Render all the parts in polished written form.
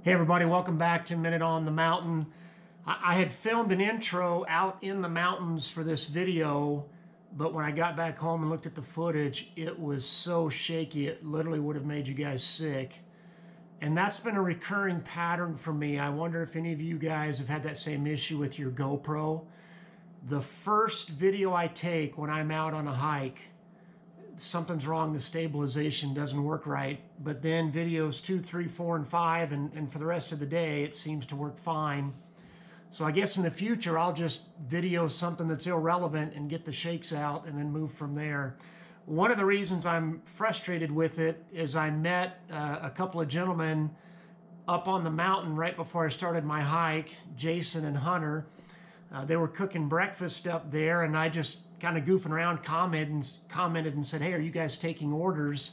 Hey everybody, welcome back to Minute on the Mountain. I had filmed an intro out in the mountains for this video, but when I got back home and looked at the footage, it was so shaky it literally would have made you guys sick. And that's been a recurring pattern for me. I wonder if any of you guys have had that same issue with your GoPro. The first video I take when I'm out on a hike, something's wrong, the stabilization doesn't work right. But then videos 2, 3, 4, and 5, and for the rest of the day, it seems to work fine. So I guess in the future, I'll just video something that's irrelevant and get the shakes out and then move from there. One of the reasons I'm frustrated with it is I met a couple of gentlemen up on the mountain right before I started my hike, Jason and Hunter. They were cooking breakfast up there, and I just kind of goofing around commented and said, "Hey, are you guys taking orders?"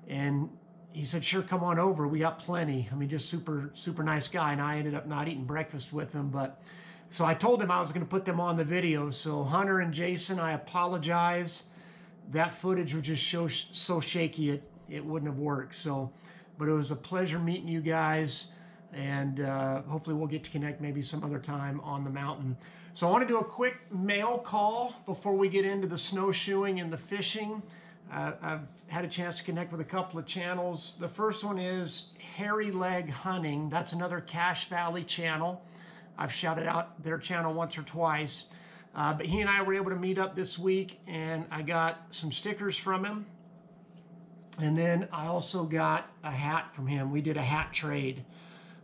And he said, "Sure, come on over. We got plenty." I mean, just super nice guy. And I ended up not eating breakfast with him, but so I told him I was going to put them on the video. So Hunter and Jason, I apologize. That footage was just so shaky it wouldn't have worked. So, but it was a pleasure meeting you guys. And hopefully we'll get to connect maybe some other time on the mountain. So I want to do a quick mail call before we get into the snowshoeing and the fishing. I've had a chance to connect with a couple of channels. The first one is Hairy Leg Hunting. That's another Cache Valley channel. I've shouted out their channel once or twice. But he and I were able to meet up this week, and I got some stickers from him. And then I also got a hat from him. We did a hat trade.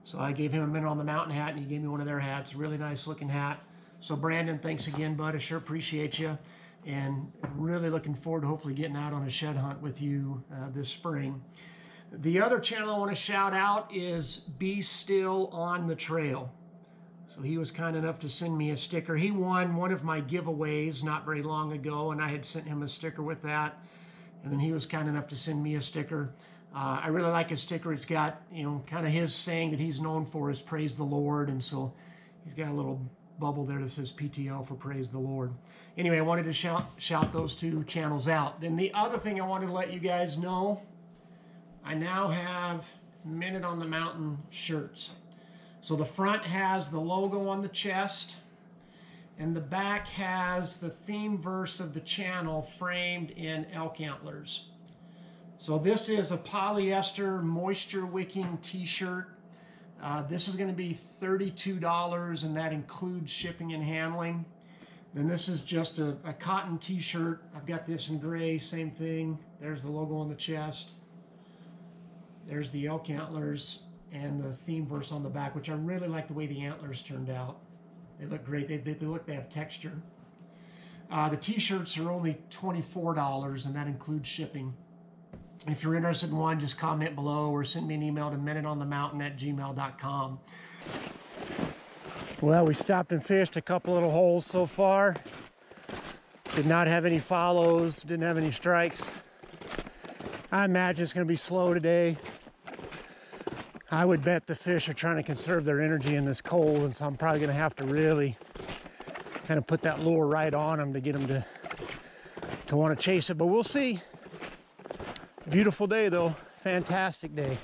So I gave him a Minute on the Mountain hat, and he gave me one of their hats. Really nice looking hat. So Brandon, thanks again, bud. I sure appreciate you. And really looking forward to hopefully getting out on a shed hunt with you this spring. The other channel I want to shout out is Bestill on the Trail. So he was kind enough to send me a sticker. He won one of my giveaways not very long ago, and I had sent him a sticker with that. And then he was kind enough to send me a sticker. I really like his sticker. It's got, you know, kind of his saying that he's known for is praise the Lord. And so he's got a little bubble there that says PTO for praise the Lord. Anyway, I wanted to shout those two channels out. Then the other thing I wanted to let you guys know, I now have Minute on the Mountain shirts. So the front has the logo on the chest, and the back has the theme verse of the channel framed in elk antlers. So this is a polyester moisture wicking t-shirt. This is going to be $32, and that includes shipping and handling. Then this is just a cotton t-shirt. I've got this in gray, same thing. There's the logo on the chest. There's the elk antlers and the theme verse on the back, which I really like the way the antlers turned out. They look great. They have texture. The t-shirts are only $24, and that includes shipping. If you're interested in one, just comment below or send me an email to minuteonthemountain@gmail.com. Well, we stopped and fished a couple little holes so far. Did not have any follows, didn't have any strikes. I imagine it's going to be slow today. I would bet the fish are trying to conserve their energy in this cold, and so I'm probably going to have to really kind of put that lure right on them to get them to want to chase it, but we'll see. Beautiful day though, fantastic day.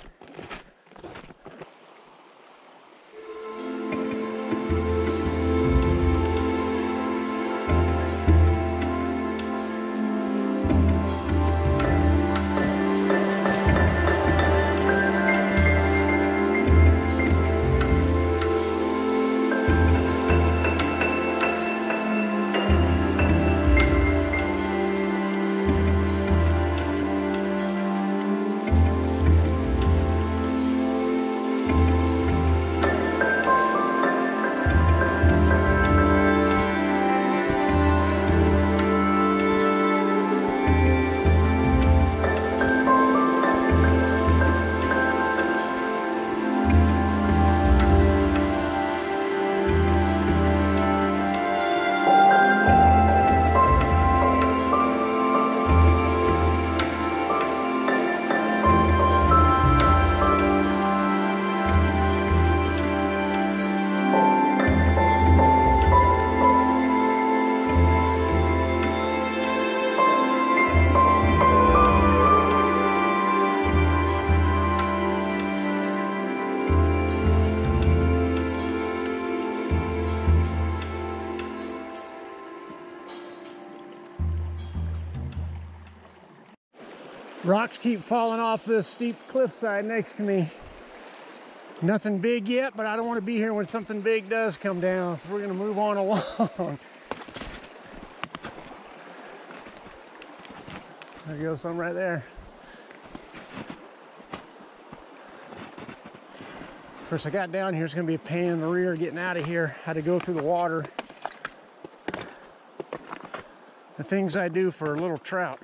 Rocks keep falling off this steep cliffside next to me. Nothing big yet, but I don't want to be here when something big does come down. So we're going to move on along. There goes some right there. Of course, I got down here. It's going to be a pain in the rear getting out of here. Had to go through the water. The things I do for a little trout.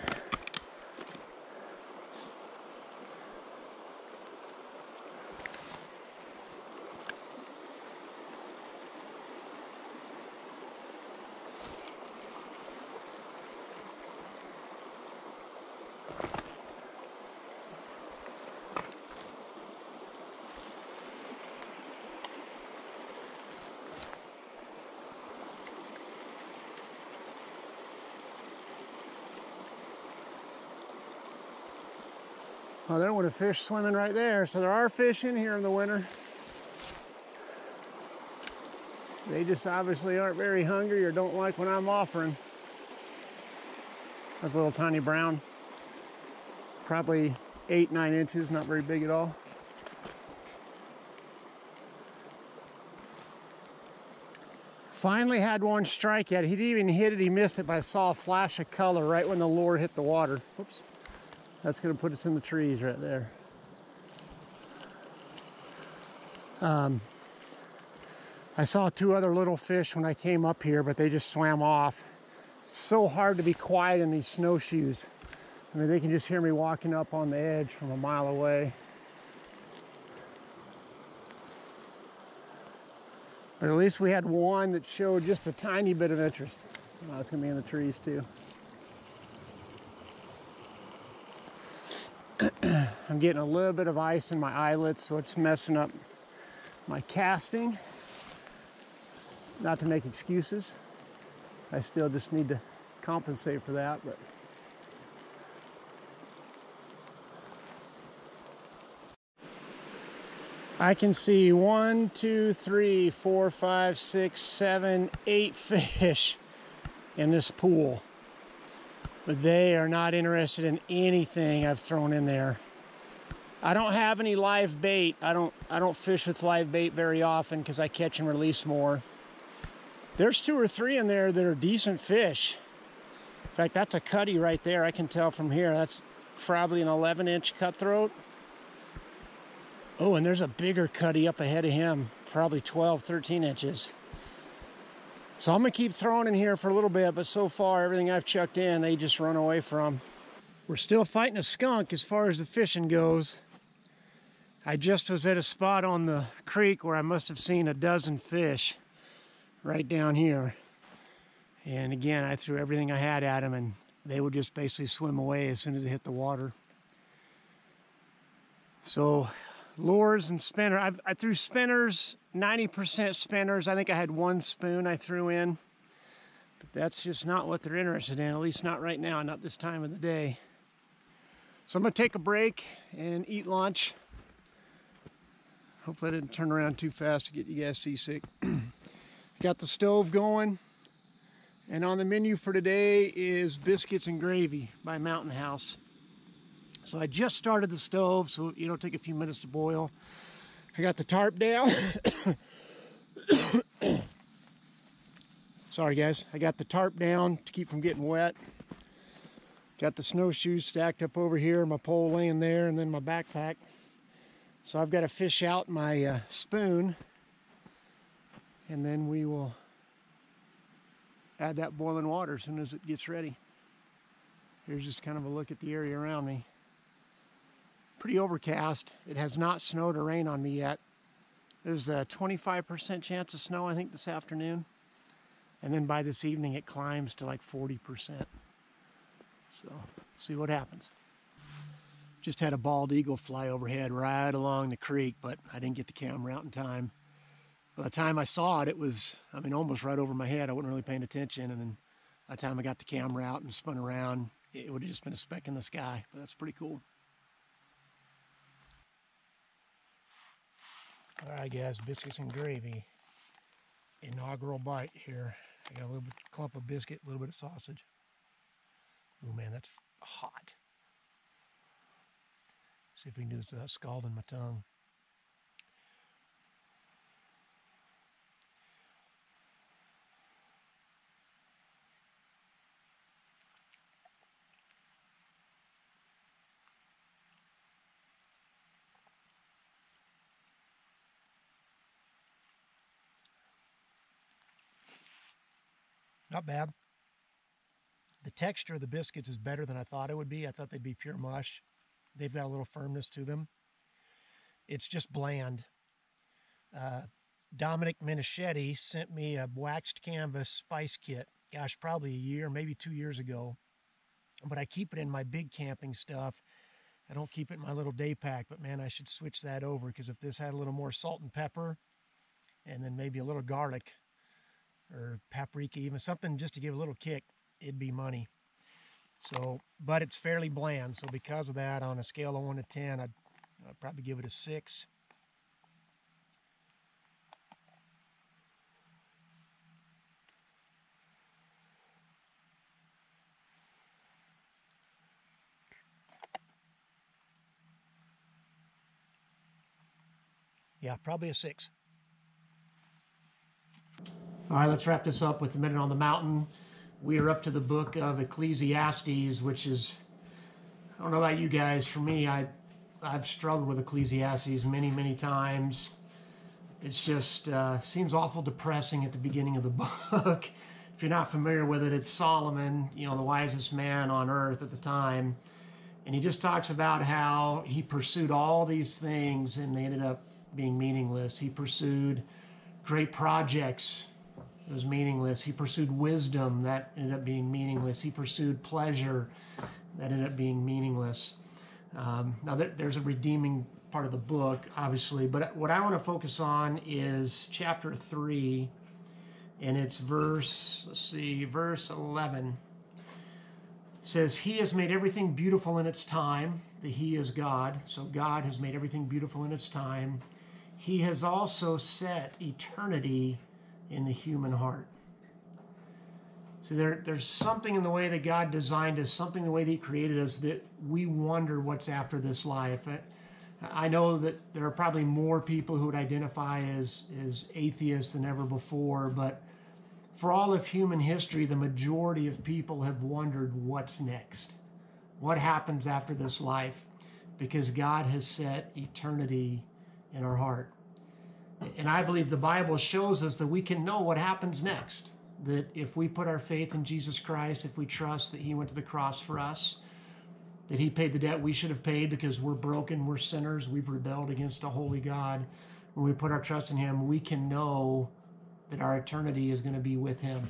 Well, there went a fish swimming right there. So there are fish in here in the winter. They just obviously aren't very hungry or don't like what I'm offering. That's a little tiny brown. Probably 8-9 inches, not very big at all. Finally had one strike at it. He didn't even hit it, he missed it, but I saw a flash of color right when the lure hit the water. Whoops. That's gonna put us in the trees right there. I saw two other little fish when I came up here, but they just swam off. It's so hard to be quiet in these snowshoes. I mean, they can just hear me walking up on the edge from a mile away. But at least we had one that showed just a tiny bit of interest. Oh, it's gonna be in the trees too. I'm getting a little bit of ice in my eyelets, so it's messing up my casting. Not to make excuses. I still just need to compensate for that, but I can see 1, 2, 3, 4, 5, 6, 7, 8 fish in this pool. But they are not interested in anything I've thrown in there. I don't have any live bait. I don't fish with live bait very often because I catch and release more. There's 2 or 3 in there that are decent fish. In fact, that's a cutty right there. I can tell from here. That's probably an 11-inch cutthroat. Oh, and there's a bigger cutty up ahead of him, probably 12, 13 inches. So I'm gonna keep throwing in here for a little bit, but so far everything I've chucked in, they just run away from. We're still fighting a skunk as far as the fishing goes. I just was at a spot on the creek where I must have seen a dozen fish right down here. And again, I threw everything I had at them and they would just basically swim away as soon as they hit the water. So lures and spinner. I threw spinners, 90% spinners. I think I had 1 spoon I threw in. But that's just not what they're interested in, at least not right now, not this time of the day. So I'm gonna take a break and eat lunch. Hopefully I didn't turn around too fast to get you guys seasick. Got the stove going. And on the menu for today is Biscuits and Gravy by Mountain House. So I just started the stove, so it'll take a few minutes to boil. I got the tarp down. Sorry guys, I got the tarp down to keep from getting wet. Got the snowshoes stacked up over here, my pole laying there, and then my backpack. So I've got to fish out my spoon, and then we will add that boiling water as soon as it gets ready. Here's just kind of a look at the area around me. Pretty overcast. It has not snowed or rained on me yet. There's a 25% chance of snow, I think, this afternoon. And then by this evening, it climbs to like 40%. So, see what happens. Just had a bald eagle fly overhead right along the creek, but I didn't get the camera out in time. By the time I saw it, it was, I mean, almost right over my head. I wasn't really paying attention. And then by the time I got the camera out and spun around, it would have just been a speck in the sky. But that's pretty cool. All right, guys, Biscuits and Gravy. Inaugural bite here. I got a little bit clump of biscuit, a little bit of sausage. Oh man, that's hot. See if we can do this scalding my tongue. Not bad. The texture of the biscuits is better than I thought it would be. I thought they'd be pure mush. They've got a little firmness to them. It's just bland. Dominic Minichetti sent me a waxed canvas spice kit. Gosh, probably a year, maybe 2 years ago. But I keep it in my big camping stuff. I don't keep it in my little day pack, but man, I should switch that over, because if this had a little more salt and pepper and then maybe a little garlic or paprika, even something just to give a little kick, it'd be money. So, but it's fairly bland. So because of that, on a scale of 1 to 10, I'd probably give it a 6. Yeah, probably a 6. All right, let's wrap this up with a minute on the mountain. We are up to the book of Ecclesiastes, which is, I don't know about you guys, for me, I've struggled with Ecclesiastes many, many times. It's just seems awful depressing at the beginning of the book. If you're not familiar with it, it's Solomon, you know, the wisest man on earth at the time. And he just talks about how he pursued all these things and they ended up being meaningless. He pursued great projects. It was meaningless. He pursued wisdom. That ended up being meaningless. He pursued pleasure. That ended up being meaningless. Now, there's a redeeming part of the book, obviously, but what I want to focus on is chapter 3, and it's verse 11. It says, "He has made everything beautiful in its time." The He is God. So God has made everything beautiful in its time. He has also set eternity in the human heart. So there's something in the way that God designed us, something in the way that He created us, that we wonder what's after this life. I know that there are probably more people who would identify as atheists than ever before, but for all of human history, the majority of people have wondered what's next. What happens after this life? Because God has set eternity in our heart. And I believe the Bible shows us that we can know what happens next. That if we put our faith in Jesus Christ, if we trust that He went to the cross for us, that He paid the debt we should have paid because we're broken, we're sinners, we've rebelled against a holy God. When we put our trust in Him, we can know that our eternity is going to be with Him.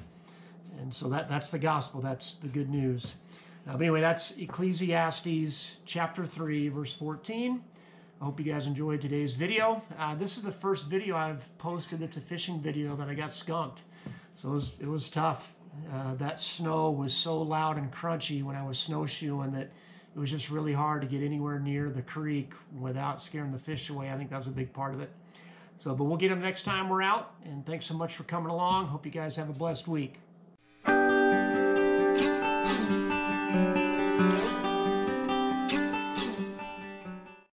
And so that's the gospel. That's the good news. But anyway, that's Ecclesiastes chapter 3, verse 14. I hope you guys enjoyed today's video. This is the first video I've posted that's a fishing video that I got skunked. So it was tough. That snow was so loud and crunchy when I was snowshoeing that it was just really hard to get anywhere near the creek without scaring the fish away. I think that was a big part of it. So, but we'll get them next time we're out. And thanks so much for coming along. Hope you guys have a blessed week.